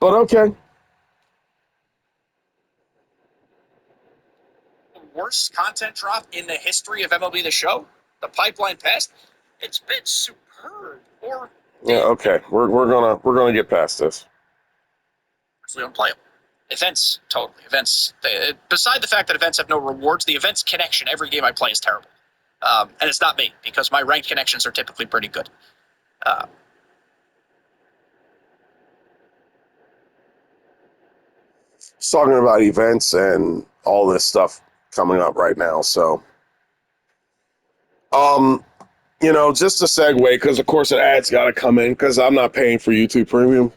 But okay. Worst content drop in the history of MLB The Show, the Pipeline Past. It's been superb. Or Yeah, okay. We're gonna get past this. actually unplayable. Events, totally. Events, beside the fact that events have no rewards, the events connection every game I play is terrible. And it's not me, because my ranked connections are typically pretty good. Uh, Just talking about events and all this stuff coming up right now. So, um, just a segue, because of course an ad's got to come in because I'm not paying for YouTube Premium.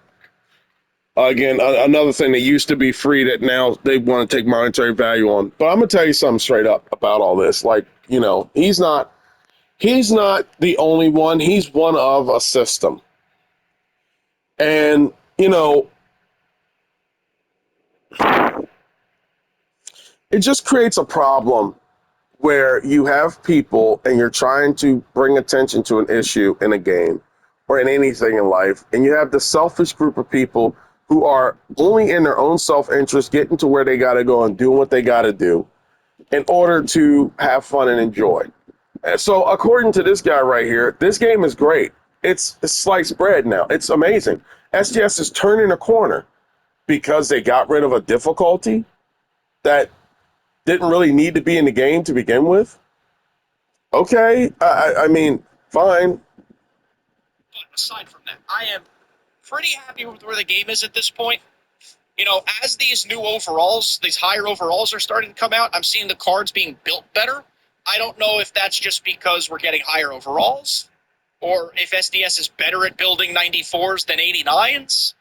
Again, another thing that used to be free that now they want to take monetary value on. But I'm gonna tell you something straight up about all this. Like, he's not the only one. He's one of a system, and it just creates a problem where you have people and you're trying to bring attention to an issue in a game or in anything in life, and you have the selfish group of people who are only in their own self-interest, getting to where they got to go and doing what they got to do in order to have fun and enjoy. And so according to this guy right here, this game is great. It's sliced bread now. It's amazing. SDS is turning a corner because they got rid of a difficulty that didn't really need to be in the game to begin with. Okay, I mean, fine. but aside from that, I am pretty happy with where the game is at this point. As these new overalls, these higher overalls are starting to come out, I'm seeing the cards being built better. I don't know if that's just because we're getting higher overalls, or if SDS is better at building 94s than 89s,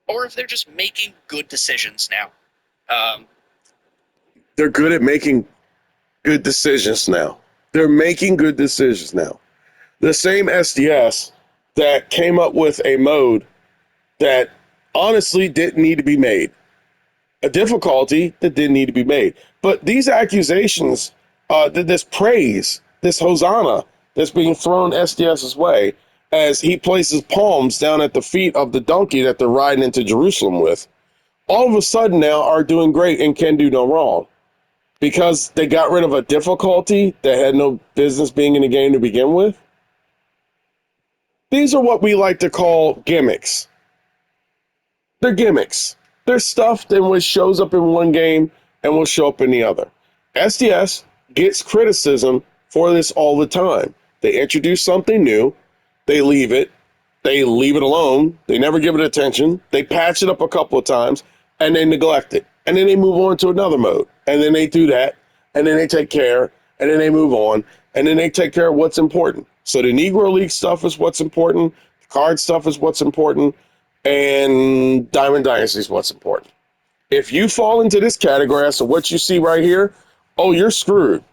or if they're just making good decisions now. Um, They're good at making good decisions now. They're making good decisions now. The same SDS that came up with a mode that honestly didn't need to be made, a difficulty that didn't need to be made. But these accusations, this praise, this hosanna that's being thrown SDS's way as he places palms down at the feet of the donkey that they're riding into Jerusalem with, all of a sudden now are doing great and can do no wrong because they got rid of a difficulty that had no business being in the game to begin with. These are what we like to call gimmicks. They're gimmicks. They're stuff that which shows up in one game and will show up in the other. SDS gets criticism for this all the time. They introduce something new, they leave it, alone, they never give it attention, they patch it up a couple of times, and they neglect it. And then they move on to another mode. And then they do that, and then they take care, and then they move on, and then they take care of what's important. So the Negro League stuff is what's important, the card stuff is what's important, and Diamond Dynasty is what's important. If you fall into this category as to what you see right here, oh, you're screwed.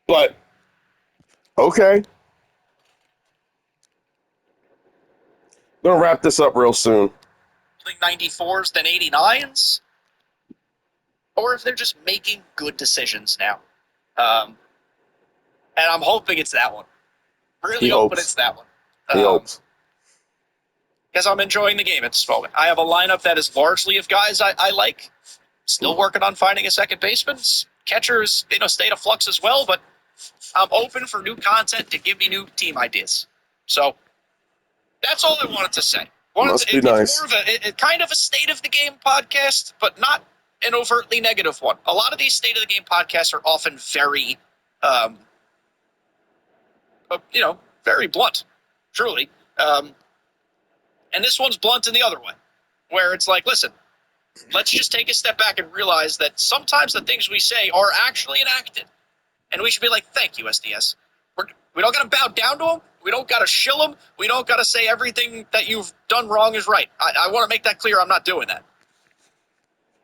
But, okay. Gonna wrap this up real soon. 94s than 89s, or if they're just making good decisions now. And I'm hoping it's that one. Really hoping it's that one. He hopes. Because I'm enjoying the game at this moment. I have a lineup that is largely of guys I like. Still working on finding a second baseman. Catcher is in a state of flux as well, but I'm open for new content to give me new team ideas. So that's all I wanted to say. Must be nice. It's more of a kind of a state of the game podcast, but not an overtly negative one. A lot of these state of the game podcasts are often very, very blunt, truly. And this one's blunt in the other way, where it's like, listen, let's just take a step back and realize that sometimes the things we say are actually enacted. And we should be like, thank you, SDS. We don't got to bow down to them. We don't got to shill them. We don't got to say everything that you've done wrong is right. I want to make that clear. I'm not doing that.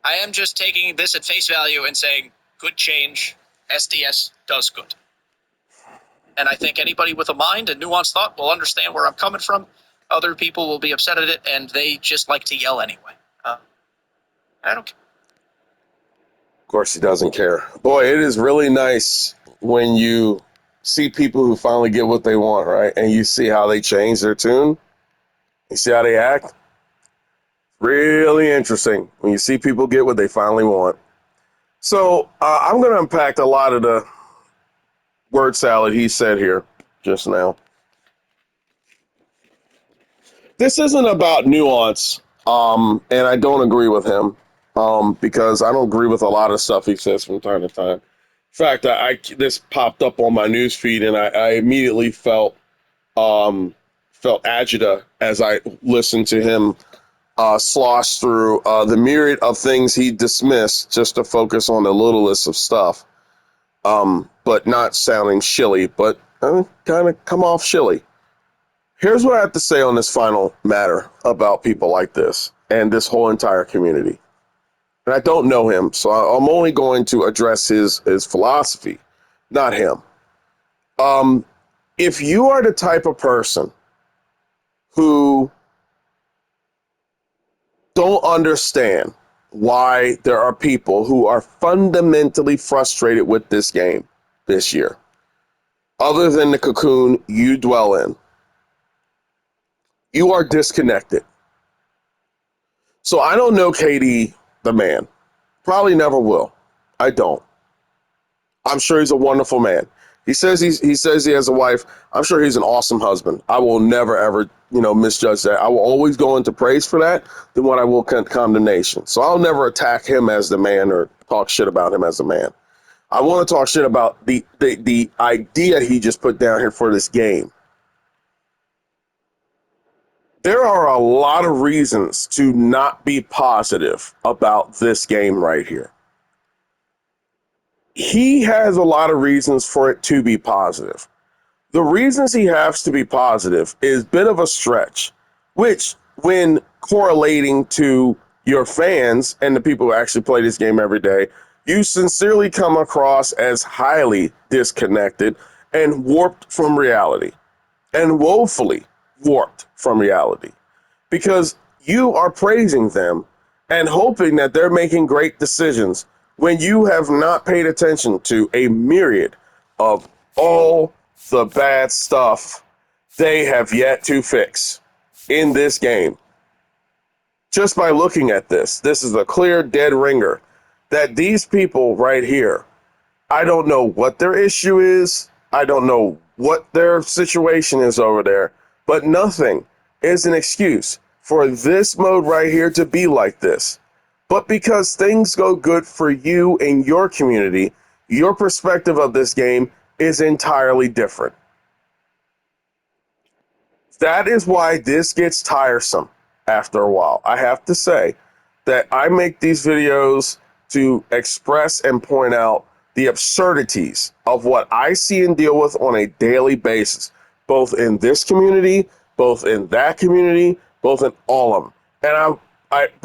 I am just taking this at face value and saying, good change. SDS does good. And I think anybody with a mind and nuanced thought will understand where I'm coming from. Other people will be upset at it, and they just like to yell anyway. I don't care. Of course, he doesn't care. Boy, it is really nice when you see people who finally get what they want, right? And you see how they change their tune. You see how they act. Really interesting when you see people get what they finally want. So I'm going to unpack a lot of the word salad he said here just now. This isn't about nuance, and I don't agree with him because I don't agree with a lot of stuff he says from time to time. In fact, this popped up on my news feed, and I immediately felt agita as I listened to him slosh through the myriad of things he dismissed just to focus on the littlest of stuff, but not sounding shilly, but kind of come off shilly. Here's what I have to say on this final matter about people like this and this whole entire community. And I don't know him, so I'm only going to address his philosophy, not him. Um, if you are the type of person who don't understand why there are people who are fundamentally frustrated with this game this year, other than the cocoon you dwell in, you are disconnected. So I don't know KD, the man. Probably never will. I don't. I'm sure he's a wonderful man. He says he has a wife. I'm sure he's an awesome husband. I will never ever misjudge that. I will always go into praise for that than what I will condemnation. So I'll never attack him as the man or talk shit about him as a man. I want to talk shit about the idea he just put down here for this game. There are a lot of reasons to not be positive about this game right here. He has a lot of reasons for it to be positive. The reasons he has to be positive is a bit of a stretch, which, when correlating to your fans and the people who actually play this game every day, you sincerely come across as highly disconnected and warped from reality, and woefully warped from reality, because you are praising them and hoping that they're making great decisions when you have not paid attention to a myriad of all the bad stuff they have yet to fix in this game. Just by looking at this is a clear dead ringer that these people right here, I don't know what their issue is. I don't know what their situation is over there, but nothing is an excuse for this mode right here to be like this. But because things go good for you and your community, your perspective of this game is entirely different. That is why this gets tiresome after a while. I have to say that I make these videos to express and point out the absurdities of what I see and deal with on a daily basis, both in this community, both in that community, both in all of them. And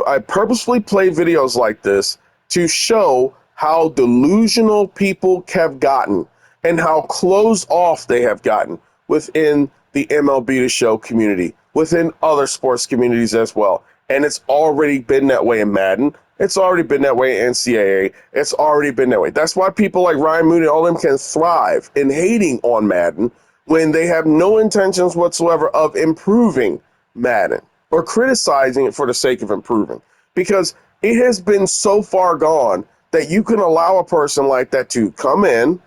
I purposefully play videos like this to show how delusional people have gotten and how closed off they have gotten within the MLB The Show community, within other sports communities as well. And it's already been that way in Madden. It's already been that way in NCAA. It's already been that way. That's why people like Ryan Mooney and all them can thrive in hating on Madden when they have no intentions whatsoever of improving Madden or criticizing it for the sake of improving. Because it has been so far gone that you can allow a person like that to come in,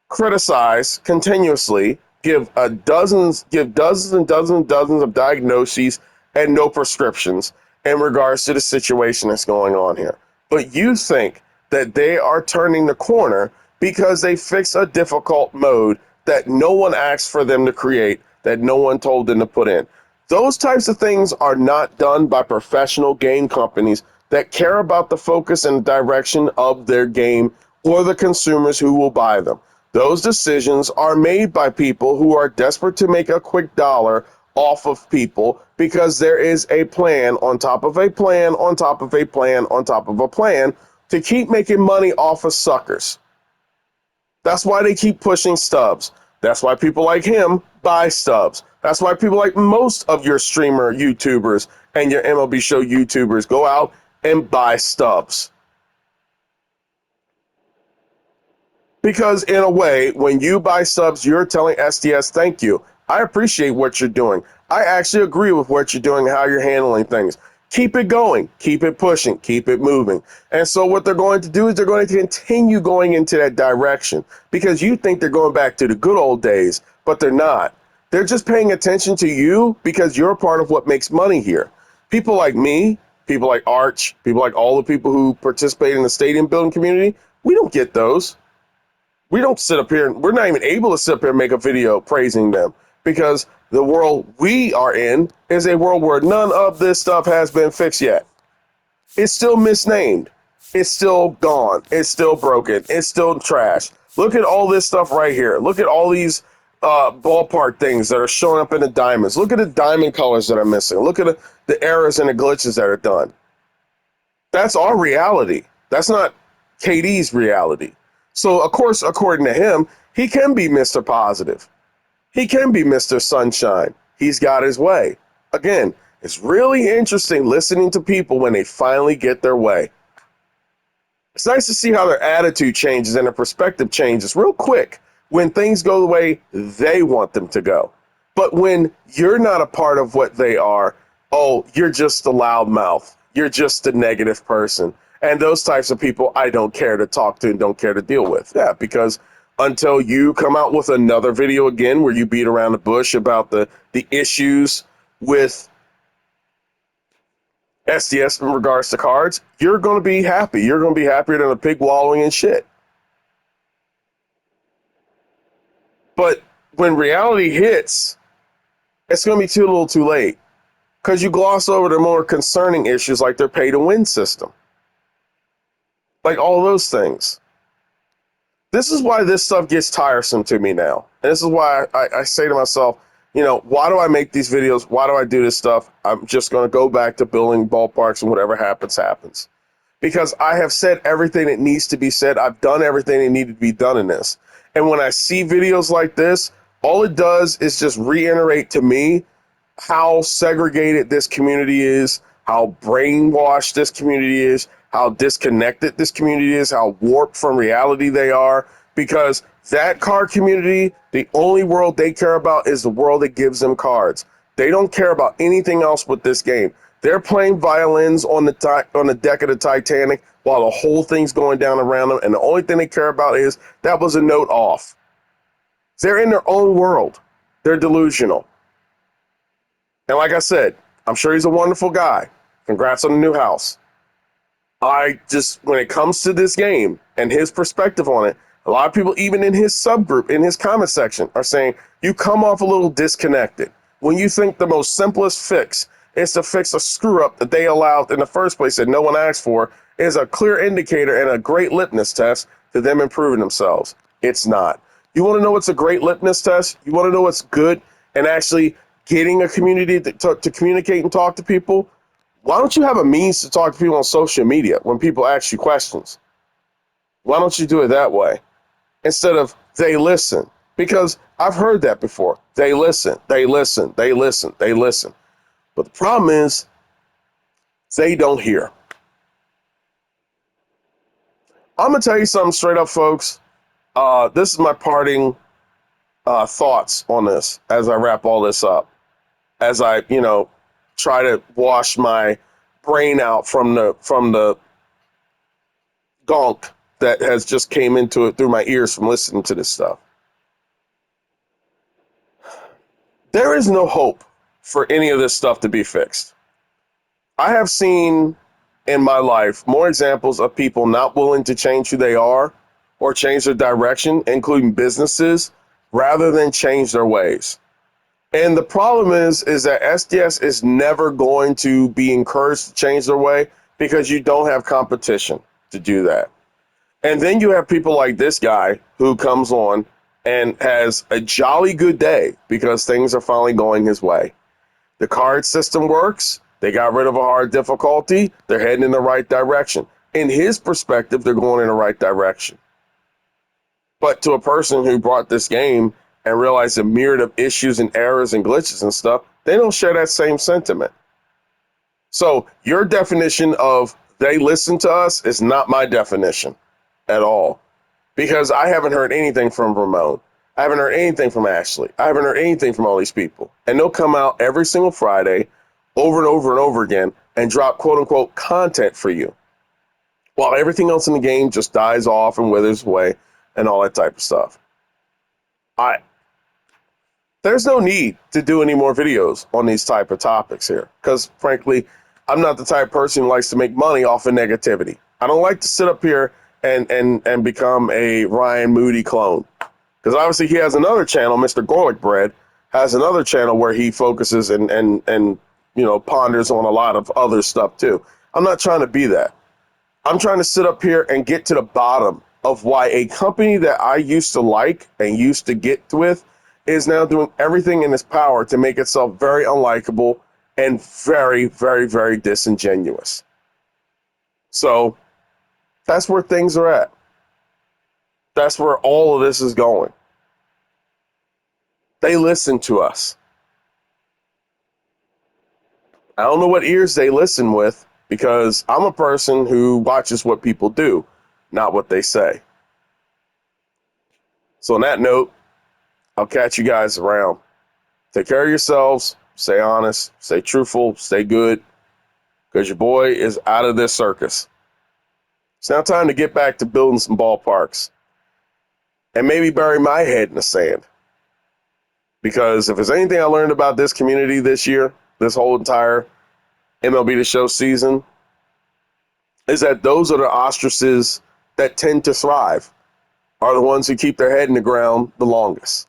criticize continuously, give dozens and dozens and dozens of diagnoses and no prescriptions in regards to the situation that's going on here. But you think that they are turning the corner because they fix a difficult mode that no one asked for them to create, that no one told them to put in. Those types of things are not done by professional game companies that care about the focus and direction of their game or the consumers who will buy them. Those decisions are made by people who are desperate to make a quick dollar off of people because there is a plan on top of a plan on top of a plan on top of a plan to keep making money off of suckers. That's why they keep pushing stubs. That's why people like him buy stubs. That's why people like most of your streamer YouTubers and your MLB Show YouTubers go out and buy stubs. Because in a way, when you buy subs, you're telling SDS, thank you. I appreciate what you're doing. I actually agree with what you're doing and how you're handling things. Keep it going, keep it pushing, keep it moving. And so what they're going to do is they're going to continue going into that direction because you think they're going back to the good old days, but they're not. They're just paying attention to you because you're part of what makes money here. People like me, people like Arch, people like all the people who participate in the stadium building community, we don't get those. We don't sit up here and we're not even able to sit up here and make a video praising them because the world we are in is a world where none of this stuff has been fixed yet. It's still misnamed. It's still gone. It's still broken. It's still trash. Look at all this stuff right here. Look at all these ballpark things that are showing up in the diamonds. Look at the diamond colors that are missing. Look at the errors and the glitches that are done. That's our reality. That's not KD's reality. So, of course, according to him, he can be Mr. Positive. He can be Mr. Sunshine. He's got his way. Again, it's really interesting listening to people when they finally get their way. It's nice to see how their attitude changes and their perspective changes real quick when things go the way they want them to go. But when you're not a part of what they are, oh, you're just a loudmouth. You're just a negative person. And those types of people I don't care to talk to and don't care to deal with. Yeah, because until you come out with another video again where you beat around the bush about the issues with SDS in regards to cards, you're going to be happy. You're going to be happier than a pig wallowing in shit. But when reality hits, it's going to be too little too late because you gloss over the more concerning issues like their pay-to-win system. Like all those things. This is why this stuff gets tiresome to me now. And this is why I say to myself, you know, why do I make these videos? Why do I do this stuff? I'm just going to go back to building ballparks and whatever happens, happens. Because I have said everything that needs to be said. I've done everything that needed to be done in this. And when I see videos like this, all it does is just reiterate to me how segregated this community is, how brainwashed this community is, how disconnected this community is, how warped from reality they are. Because that card community, the only world they care about is the world that gives them cards. They don't care about anything else with this game. They're playing violins on the deck of the Titanic while the whole thing's going down around them, and the only thing they care about is that was a note off. They're in their own world. They're delusional. And like I said, I'm sure he's a wonderful guy. Congrats on the new house. I just, when it comes to this game and his perspective on it, a lot of people, even in his subgroup, in his comment section, are saying you come off a little disconnected when you think the most simplest fix is to fix a screw up that they allowed in the first place that no one asked for is a clear indicator and a great litmus test to them improving themselves. It's not. You want to know what's a great litmus test? You want to know what's good and actually getting a community to communicate and talk to people? Why don't you have a means to talk to people on social media when people ask you questions? Why don't you do it that way instead of they listen? Because I've heard that before. They listen, they listen, they listen, they listen. But the problem is they don't hear. I'm going to tell you something straight up, folks. This is my parting thoughts on this as I wrap all this up. As I, try to wash my brain out from the gunk that has just came into it through my ears from listening to this stuff. There is no hope for any of this stuff to be fixed. I have seen in my life more examples of people not willing to change who they are or change their direction, including businesses, rather than change their ways. And the problem is that SDS is never going to be encouraged to change their way because you don't have competition to do that. And then you have people like this guy who comes on and has a jolly good day because things are finally going his way. The card system works. They got rid of a hard difficulty. They're heading in the right direction. In his perspective, they're going in the right direction. But to a person who brought this game and realized a myriad of issues and errors and glitches and stuff, they don't share that same sentiment. So your definition of they listen to us is not my definition at all. Because I haven't heard anything from Ramon. I haven't heard anything from Ashley. I haven't heard anything from all these people. And they'll come out every single Friday over and over and over again and drop quote unquote content for you while everything else in the game just dies off and withers away and all that type of stuff. There's no need to do any more videos on these type of topics here because frankly, I'm not the type of person who likes to make money off of negativity. I don't like to sit up here and become a Ryan Moody clone because obviously he has another channel, Mr. Garlic Bread, has another channel where he focuses and ponders on a lot of other stuff too. I'm not trying to be that. I'm trying to sit up here and get to the bottom of why a company that I used to like and used to get with is now doing everything in its power to make itself very unlikable and very, very, very disingenuous. So that's where things are at. That's where all of this is going. They listen to us. I don't know what ears they listen with because I'm a person who watches what people do, not what they say. So on that note, I'll catch you guys around. Take care of yourselves. Stay honest. Stay truthful. Stay good. Because your boy is out of this circus. It's now time to get back to building some ballparks. And maybe bury my head in the sand. Because if there's anything I learned about this community this year, this whole entire MLB The Show season, is that those are the ostriches that tend to thrive, are the ones who keep their head in the ground the longest.